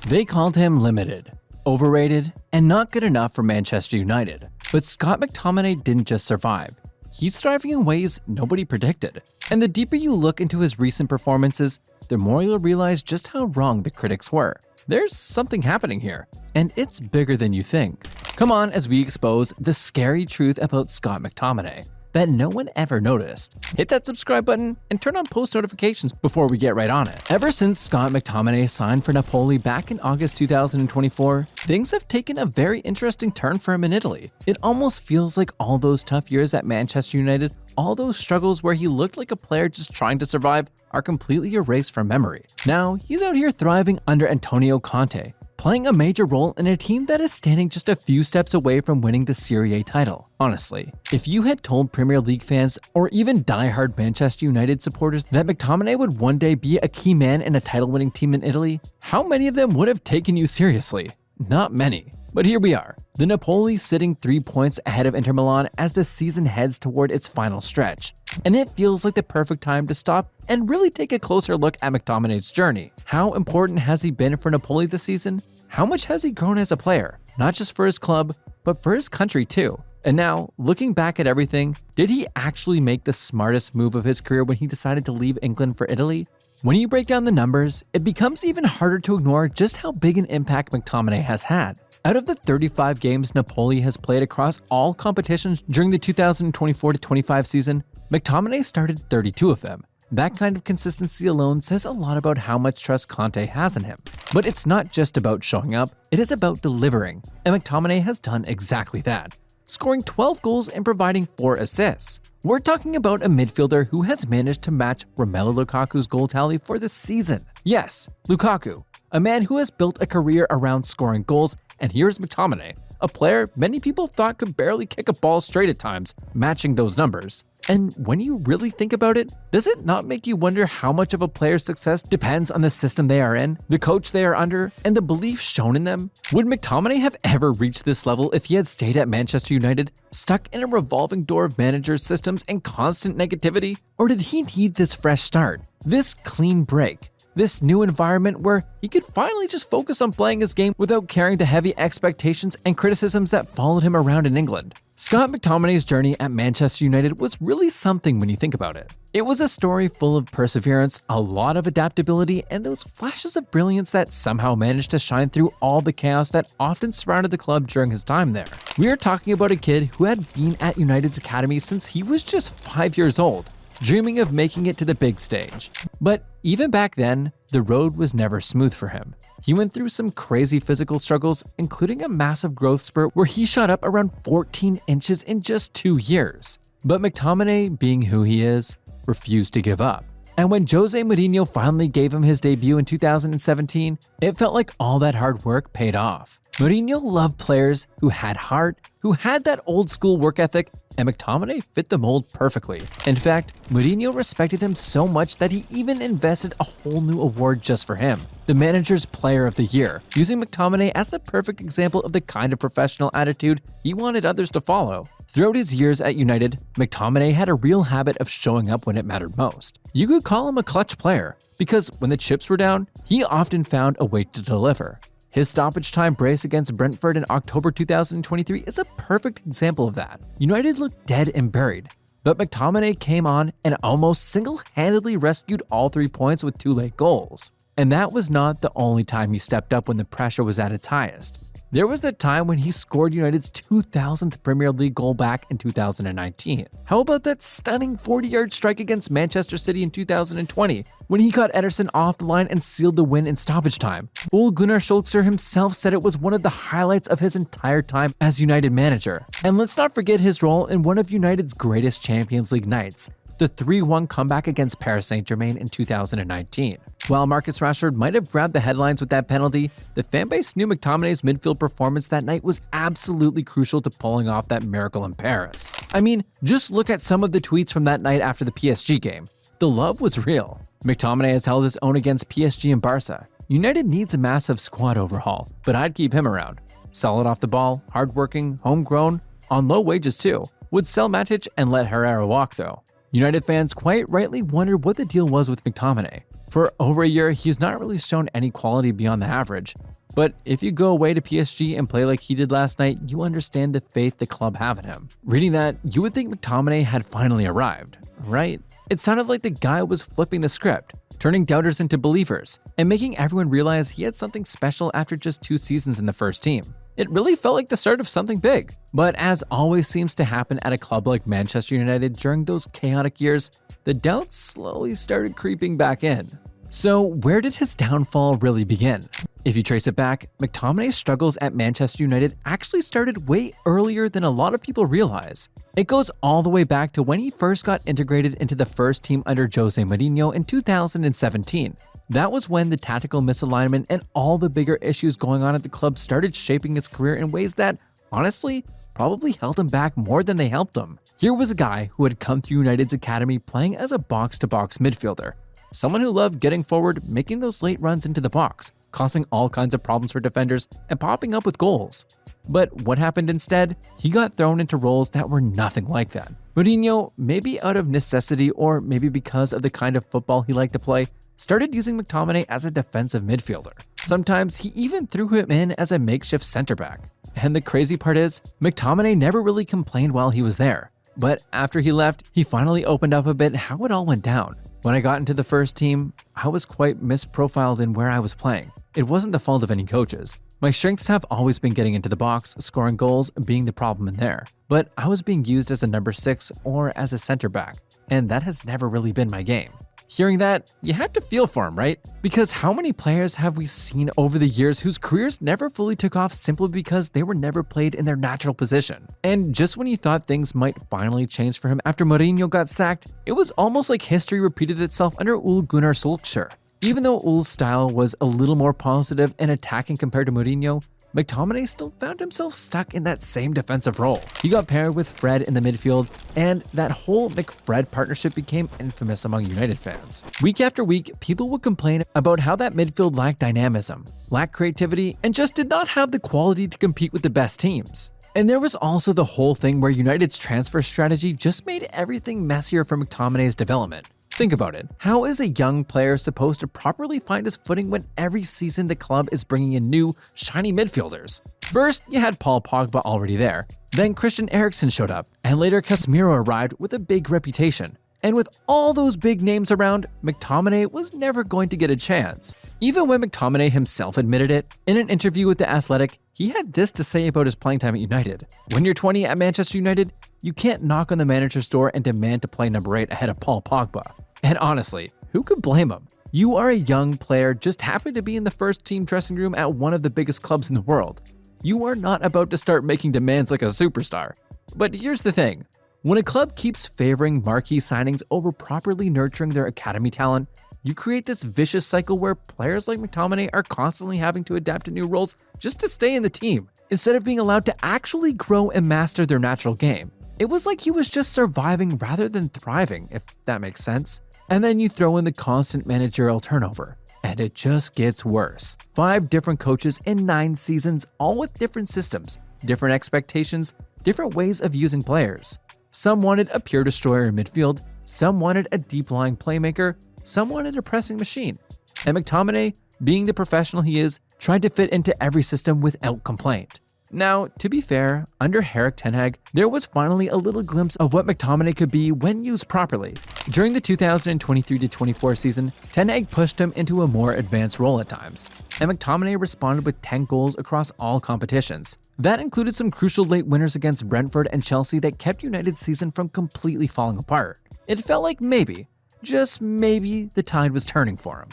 They called him limited, overrated, and not good enough for Manchester United. But Scott McTominay didn't just survive. He's thriving in ways nobody predicted. And the deeper you look into his recent performances, the more you'll realize just how wrong the critics were. There's something happening here, and it's bigger than you think. Come on as we expose the scary truth about Scott McTominay that no one ever noticed. Hit that subscribe button and turn on post notifications before we get right on it. Ever since Scott McTominay signed for Napoli back in August 2024, things have taken a very interesting turn for him in Italy. It almost feels like all those tough years at Manchester United, all those struggles where he looked like a player just trying to survive, are completely erased from memory. Now, he's out here thriving under Antonio Conte, playing a major role in a team that is standing just a few steps away from winning the Serie A title. Honestly, if you had told Premier League fans or even die-hard Manchester United supporters that McTominay would one day be a key man in a title-winning team in Italy, how many of them would have taken you seriously? Not many. But here we are, the Napoli sitting 3 points ahead of Inter Milan as the season heads toward its final stretch. And it feels like the perfect time to stop and really take a closer look at McTominay's journey. How important has he been for Napoli this season? How much has he grown as a player? Not just for his club, but for his country too. And now, looking back at everything, did he actually make the smartest move of his career when he decided to leave England for Italy? When you break down the numbers, it becomes even harder to ignore just how big an impact McTominay has had. Out of the 35 games Napoli has played across all competitions during the 2024-25 season, McTominay started 32 of them. That kind of consistency alone says a lot about how much trust Conte has in him. But it's not just about showing up, it is about delivering, and McTominay has done exactly that, scoring 12 goals and providing 4 assists. We're talking about a midfielder who has managed to match Romelu Lukaku's goal tally for the season. Yes, Lukaku, a man who has built a career around scoring goals, and here's McTominay, a player many people thought could barely kick a ball straight at times, matching those numbers. And when you really think about it, does it not make you wonder how much of a player's success depends on the system they are in, the coach they are under, and the belief shown in them? Would McTominay have ever reached this level if he had stayed at Manchester United, stuck in a revolving door of managers, systems, and constant negativity? Or did he need this fresh start, this clean break? This new environment where he could finally just focus on playing his game without carrying the heavy expectations and criticisms that followed him around in England. Scott McTominay's journey at Manchester United was really something when you think about it. It was a story full of perseverance, a lot of adaptability, and those flashes of brilliance that somehow managed to shine through all the chaos that often surrounded the club during his time there. We are talking about a kid who had been at United's academy since he was just 5 years old, dreaming of making it to the big stage. But even back then, the road was never smooth for him. He went through some crazy physical struggles, including a massive growth spurt where he shot up around 14 inches in just 2 years. But McTominay, being who he is, refused to give up. And when Jose Mourinho finally gave him his debut in 2017, it felt like all that hard work paid off. Mourinho loved players who had heart, who had that old school work ethic, and McTominay fit the mold perfectly. In fact, Mourinho respected him so much that he even invested a whole new award just for him, the Manager's Player of the Year, using McTominay as the perfect example of the kind of professional attitude he wanted others to follow. Throughout his years at United, McTominay had a real habit of showing up when it mattered most. You could call him a clutch player, because when the chips were down, he often found a way to deliver. His stoppage time brace against Brentford in October 2023 is a perfect example of that. United looked dead and buried, but McTominay came on and almost single-handedly rescued all 3 points with 2 late goals. And that was not the only time he stepped up when the pressure was at its highest. There was a time when he scored United's 2,000th Premier League goal back in 2019. How about that stunning 40-yard strike against Manchester City in 2020, when he got Ederson off the line and sealed the win in stoppage time? Ole Gunnar Solskjaer himself said it was one of the highlights of his entire time as United manager. And let's not forget his role in one of United's greatest Champions League nights, the 3-1 comeback against Paris Saint-Germain in 2019. While Marcus Rashford might have grabbed the headlines with that penalty, the fanbase knew McTominay's midfield performance that night was absolutely crucial to pulling off that miracle in Paris. I mean, just look at some of the tweets from that night after the PSG game. The love was real. McTominay has held his own against PSG and Barca. United needs a massive squad overhaul, but I'd keep him around. Solid off the ball, hardworking, homegrown, on low wages too. Would sell Matic and let Herrera walk though. United fans quite rightly wondered what the deal was with McTominay. For over a year, he's not really shown any quality beyond the average. But if you go away to PSG and play like he did last night, you understand the faith the club have in him. Reading that, you would think McTominay had finally arrived, right? It sounded like the guy was flipping the script, turning doubters into believers, and making everyone realize he had something special after just 2 seasons in the first team. It really felt like the start of something big. But as always seems to happen at a club like Manchester United during those chaotic years, the doubts slowly started creeping back in. So where did his downfall really begin? If you trace it back, McTominay's struggles at Manchester United actually started way earlier than a lot of people realize. It goes all the way back to when he first got integrated into the first team under Jose Mourinho in 2017. That was when the tactical misalignment and all the bigger issues going on at the club started shaping his career in ways that, honestly, probably held him back more than they helped him. Here was a guy who had come through United's academy playing as a box-to-box midfielder. Someone who loved getting forward, making those late runs into the box, causing all kinds of problems for defenders, and popping up with goals. But what happened instead? He got thrown into roles that were nothing like that. Mourinho, maybe out of necessity or maybe because of the kind of football he liked to play, started using McTominay as a defensive midfielder. Sometimes he even threw him in as a makeshift center back. And the crazy part is, McTominay never really complained while he was there. But after he left, he finally opened up a bit how it all went down. When I got into the first team, I was quite misprofiled in where I was playing. It wasn't the fault of any coaches. My strengths have always been getting into the box, scoring goals, being the problem in there. But I was being used as a number 6 or as a center back, and that has never really been my game. Hearing that, you have to feel for him, right? Because how many players have we seen over the years whose careers never fully took off simply because they were never played in their natural position? And just when you thought things might finally change for him after Mourinho got sacked, it was almost like history repeated itself under Ole Gunnar Solskjaer. Even though Ole's style was a little more positive and attacking compared to Mourinho, McTominay still found himself stuck in that same defensive role. He got paired with Fred in the midfield, and that whole McFred partnership became infamous among United fans. Week after week, people would complain about how that midfield lacked dynamism, lacked creativity, and just did not have the quality to compete with the best teams. And there was also the whole thing where United's transfer strategy just made everything messier for McTominay's development. Think about it. How is a young player supposed to properly find his footing when every season the club is bringing in new, shiny midfielders? First, you had Paul Pogba already there. Then Christian Eriksen showed up, and later Casemiro arrived with a big reputation. And with all those big names around, McTominay was never going to get a chance. Even when McTominay himself admitted it, in an interview with The Athletic, he had this to say about his playing time at United. When you're 20 at Manchester United, you can't knock on the manager's door and demand to play number 8 ahead of Paul Pogba. And honestly, who could blame him? You are a young player just happy to be in the first team dressing room at one of the biggest clubs in the world. You are not about to start making demands like a superstar. But here's the thing. When a club keeps favoring marquee signings over properly nurturing their academy talent, you create this vicious cycle where players like McTominay are constantly having to adapt to new roles just to stay in the team, instead of being allowed to actually grow and master their natural game. It was like he was just surviving rather than thriving, if that makes sense. And then you throw in the constant managerial turnover, and it just gets worse. 5 different coaches in 9 seasons, all with different systems, different expectations, different ways of using players. Some wanted a pure destroyer in midfield, some wanted a deep-lying playmaker, some wanted a pressing machine. And McTominay, being the professional he is, tried to fit into every system without complaint. Now, to be fair, under Erik ten Hag, there was finally a little glimpse of what McTominay could be when used properly. During the 2023-24 season, ten Hag pushed him into a more advanced role at times, and McTominay responded with 10 goals across all competitions. That included some crucial late winners against Brentford and Chelsea that kept United's season from completely falling apart. It felt like maybe, just maybe, the tide was turning for him.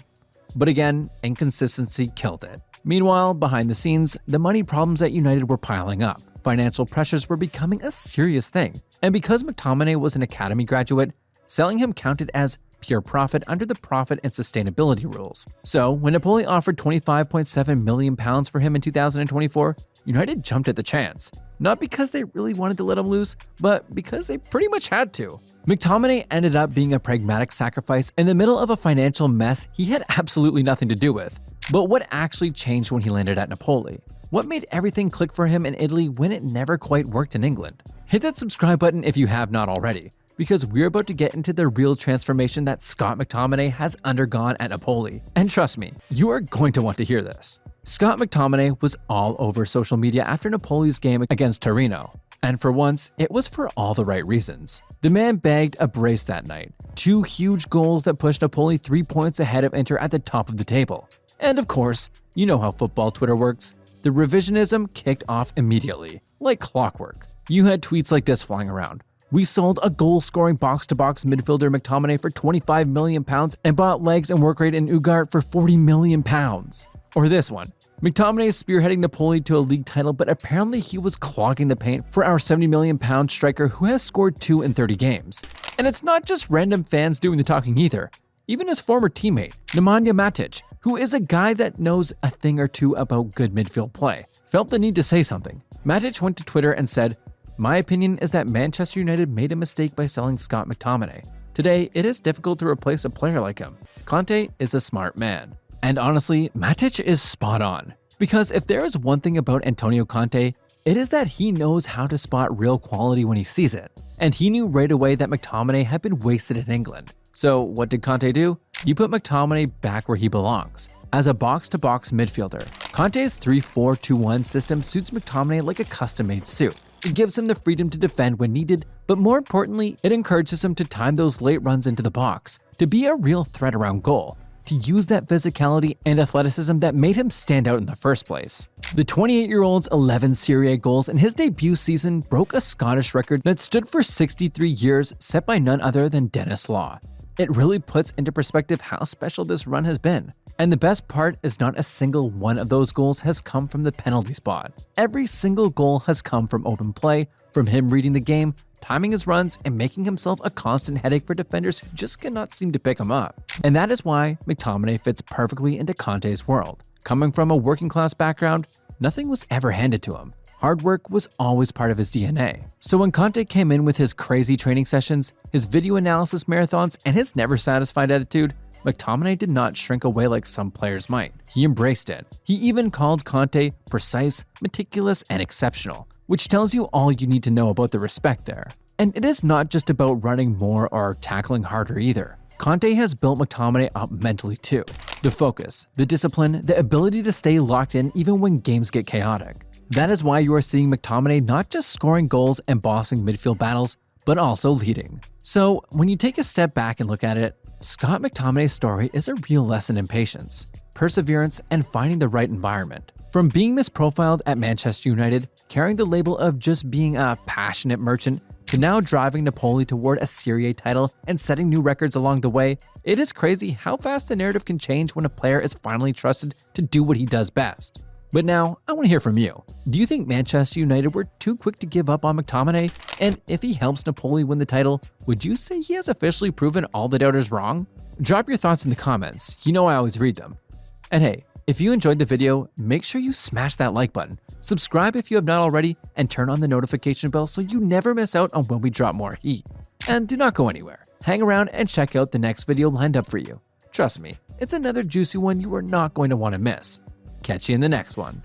But again, inconsistency killed it. Meanwhile, behind the scenes, the money problems at United were piling up. Financial pressures were becoming a serious thing. And because McTominay was an academy graduate, selling him counted as pure profit under the profit and sustainability rules. So, when Napoli offered £25.7 million for him in 2024, United jumped at the chance. Not because they really wanted to let him loose, but because they pretty much had to. McTominay ended up being a pragmatic sacrifice in the middle of a financial mess he had absolutely nothing to do with. But what actually changed when he landed at Napoli? What made everything click for him in Italy when it never quite worked in England? Hit that subscribe button if you have not already, because we're about to get into the real transformation that Scott McTominay has undergone at Napoli. And trust me, you are going to want to hear this. Scott McTominay was all over social media after Napoli's game against Torino. And for once, it was for all the right reasons. The man bagged a brace that night, 2 huge goals that pushed Napoli 3 points ahead of Inter at the top of the table. And of course, you know how football Twitter works. The revisionism kicked off immediately, like clockwork. You had tweets like this flying around. We sold a goal-scoring box-to-box midfielder McTominay for £25 million and bought legs and work rate in Ugarte for £40 million. Or this one. McTominay is spearheading Napoli to a league title, but apparently he was clogging the paint for our £70 million striker who has scored 2 in 30 games. And it's not just random fans doing the talking either. Even his former teammate, Nemanja Matic, who is a guy that knows a thing or two about good midfield play, felt the need to say something. Matic went to Twitter and said, "My opinion is that Manchester United made a mistake by selling Scott McTominay. Today, it is difficult to replace a player like him. Conte is a smart man." And honestly, Matic is spot on. Because if there is one thing about Antonio Conte, it is that he knows how to spot real quality when he sees it. And he knew right away that McTominay had been wasted in England. So what did Conte do? He put McTominay back where he belongs, as a box-to-box midfielder. Conte's 3-4-2-1 system suits McTominay like a custom-made suit. It gives him the freedom to defend when needed, but more importantly, it encourages him to time those late runs into the box, to be a real threat around goal, to use that physicality and athleticism that made him stand out in the first place. The 28-year-old's 11 Serie A goals in his debut season broke a Scottish record that stood for 63 years, set by none other than Dennis Law. It really puts into perspective how special this run has been. And the best part is not a single one of those goals has come from the penalty spot. Every single goal has come from open play, from him reading the game, timing his runs, and making himself a constant headache for defenders who just cannot seem to pick him up. And that is why McTominay fits perfectly into Conte's world. Coming from a working-class background, nothing was ever handed to him. Hard work was always part of his DNA. So when Conte came in with his crazy training sessions, his video analysis marathons, and his never-satisfied attitude, McTominay did not shrink away like some players might. He embraced it. He even called Conte precise, meticulous, and exceptional, which tells you all you need to know about the respect there. And it is not just about running more or tackling harder either. Conte has built McTominay up mentally too. The focus, the discipline, the ability to stay locked in even when games get chaotic. That is why you are seeing McTominay not just scoring goals and bossing midfield battles, but also leading. So when you take a step back and look at it, Scott McTominay's story is a real lesson in patience, perseverance, and finding the right environment. From being misprofiled at Manchester United, carrying the label of just being a passionate merchant, to now driving Napoli toward a Serie A title and setting new records along the way, it is crazy how fast the narrative can change when a player is finally trusted to do what he does best. But now, I want to hear from you. Do you think Manchester United were too quick to give up on McTominay? And if he helps Napoli win the title, would you say he has officially proven all the doubters wrong? Drop your thoughts in the comments. You know I always read them. And hey, if you enjoyed the video, make sure you smash that like button, subscribe if you have not already, and turn on the notification bell so you never miss out on when we drop more heat. And do not go anywhere. Hang around and check out the next video lined up for you. Trust me, it's another juicy one you are not going to want to miss. Catch you in the next one.